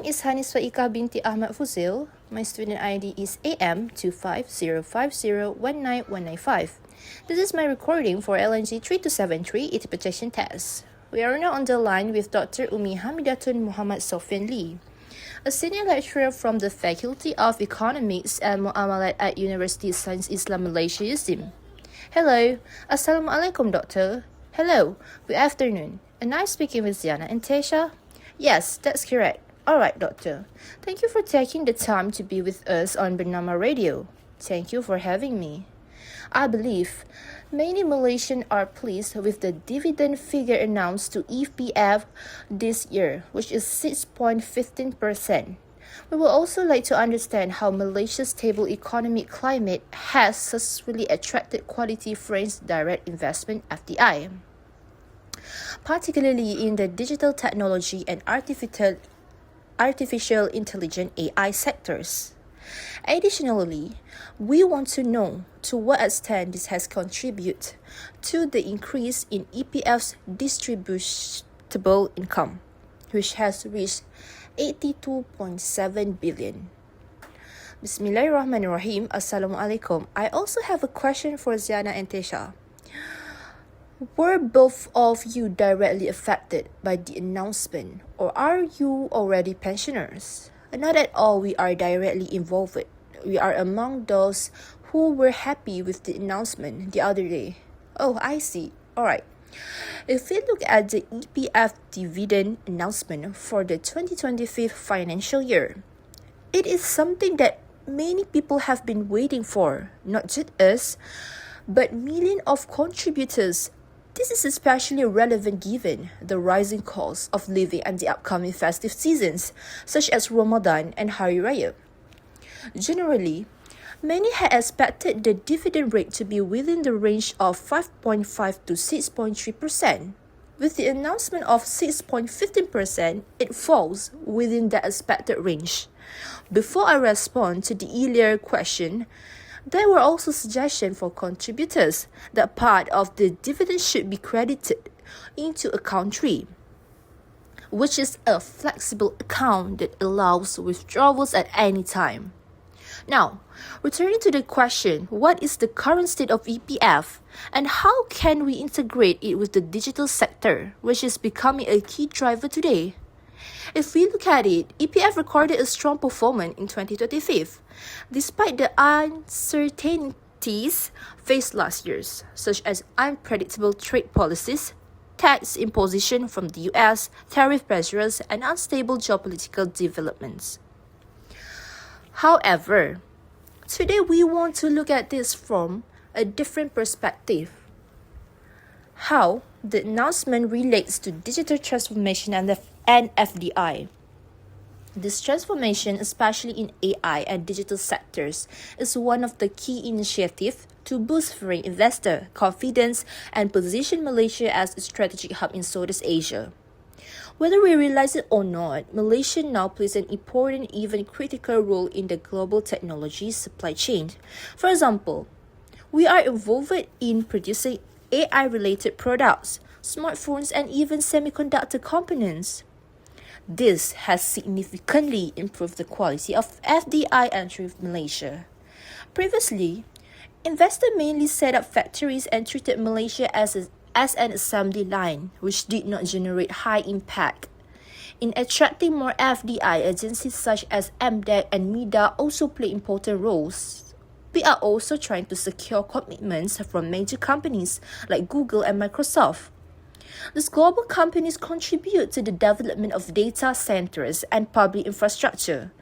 name is HANIS FAIQAH binti Ahmad Fuzil. My student ID is AM2505019195. This is my recording for LNG 3273 interpretation test. We are now on the line with Dr. Umi Hamidatun Muhammad Sofian Lee, a senior lecturer from the Faculty of Economics and Muamalat at University of Science Islam Malaysia USIM. Hello, Assalamualaikum Doctor. Hello, good afternoon. Am I speaking with Ziana and Tesha? Yes, that's correct. Alright, Doctor. Thank you for taking the time to be with us on Bernama Radio. Thank you for having me. I believe many Malaysians are pleased with the dividend figure announced to EPF this year, which is 6.15%. We would also like to understand how Malaysia's stable economic climate has successfully attracted quality foreign direct investment (FDI), particularly in the digital technology and artificial intelligence (AI) sectors. Additionally, we want to know to what extent this has contributed to the increase in EPF's distributable income, which has reached 82.7 billion. Bismillahirrahmanirrahim. Assalamualaikum. I also have a question for Ziana and Tesha. Were both of you directly affected by the announcement, or are you already pensioners? Not at all, we are directly involved. We are among those who were happy with the announcement the other day. Oh, I see. Alright. If we look at the EPF dividend announcement for the 2025 financial year, it is something that many people have been waiting for, not just us, but millions of contributors. This is especially relevant given the rising cost of living and the upcoming festive seasons, such as Ramadan and Hari Raya. Generally, many had expected the dividend rate to be within the range of 5.5 to 6.3%. With the announcement of 6.15%, it falls within the expected range. Before I respond to the earlier question, there were also suggestions for contributors that part of the dividend should be credited into account 3, which is a flexible account that allows withdrawals at any time. Now, returning to the question, what is the current state of EPF and how can we integrate it with the digital sector, which is becoming a key driver today? If we look at it, EPF recorded a strong performance in 2025, despite the uncertainties faced last year, such as unpredictable trade policies, tax imposition from the US, tariff pressures, and unstable geopolitical developments. However, today we want to look at this from a different perspective. How the announcement relates to digital transformation and FDI. This transformation, especially in AI and digital sectors, is one of the key initiatives to boost foreign investor confidence and position Malaysia as a strategic hub in Southeast Asia. Whether we realize it or not, Malaysia now plays an important, even critical role in the global technology supply chain. For example, we are involved in producing AI-related products, smartphones, and even semiconductor components. This has significantly improved the quality of FDI entry in Malaysia. Previously, investors mainly set up factories and treated Malaysia as an assembly line, which did not generate high impact. In attracting more FDI, agencies such as MDEC and MIDA also play important roles. We are also trying to secure commitments from major companies like Google and Microsoft. These global companies contribute to the development of data centers and public infrastructure,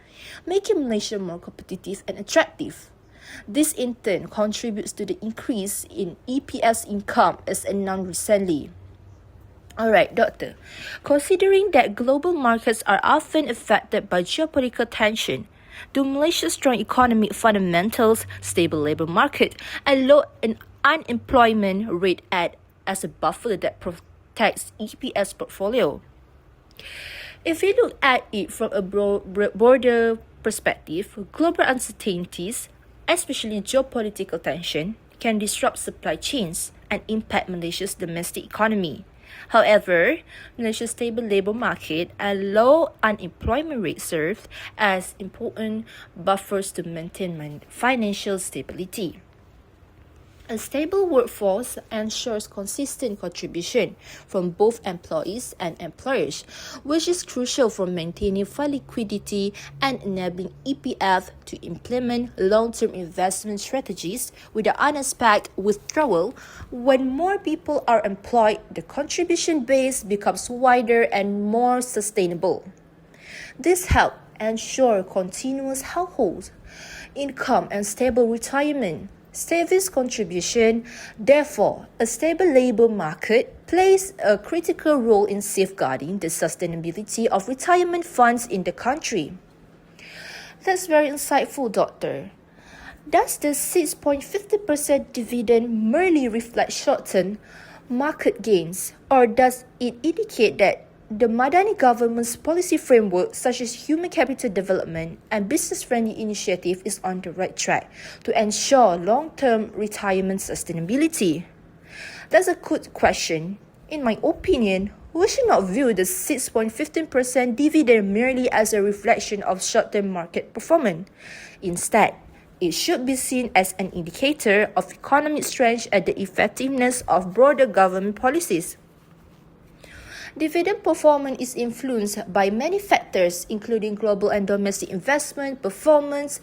making Malaysia more competitive and attractive. This in turn contributes to the increase in EPS income as announced recently. Alright, Doctor. Considering that global markets are often affected by geopolitical tension, do Malaysia's strong economic fundamentals, stable labour market, and low unemployment rate act as a buffer that protects EPS portfolio? If we look at it from a broader perspective, global uncertainties, especially geopolitical tension, can disrupt supply chains and impact Malaysia's domestic economy. However, Malaysia's stable labour market and low unemployment rate serve as important buffers to maintain financial stability. A stable workforce ensures consistent contribution from both employees and employers, which is crucial for maintaining fund liquidity and enabling EPF to implement long-term investment strategies with the unexpected withdrawal. When more people are employed, the contribution base becomes wider and more sustainable. This helps ensure continuous household income and stable retirement. Savings contribution, therefore, a stable labour market plays a critical role in safeguarding the sustainability of retirement funds in the country. That's very insightful, Doctor. Does the 6.50% dividend merely reflect short-term market gains, or does it indicate that the Madani government's policy framework, such as human capital development and business-friendly initiative, is on the right track to ensure long-term retirement sustainability? That's a good question. In my opinion, we should not view the 6.15% dividend merely as a reflection of short-term market performance. Instead, it should be seen as an indicator of economic strength and the effectiveness of broader government policies. Dividend performance is influenced by many factors, including global and domestic investment, performance,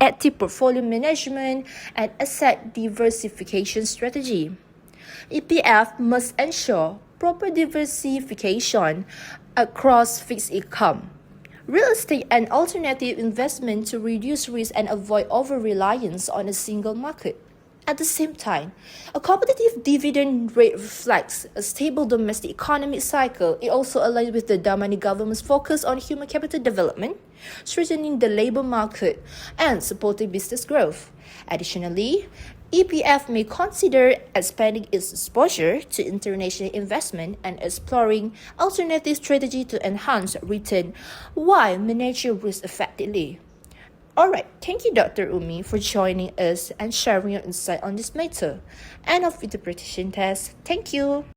active portfolio management, and asset diversification strategy. EPF must ensure proper diversification across fixed income, real estate, and alternative investment to reduce risk and avoid over-reliance on a single market. At the same time, a competitive dividend rate reflects a stable domestic economic cycle. It also aligns with the Damani government's focus on human capital development, strengthening the labour market, and supporting business growth. Additionally, EPF may consider expanding its exposure to international investment and exploring alternative strategies to enhance return while managing risk effectively. Alright, thank you Dr. Umi for joining us and sharing your insight on this matter. End of interpretation test. Thank you.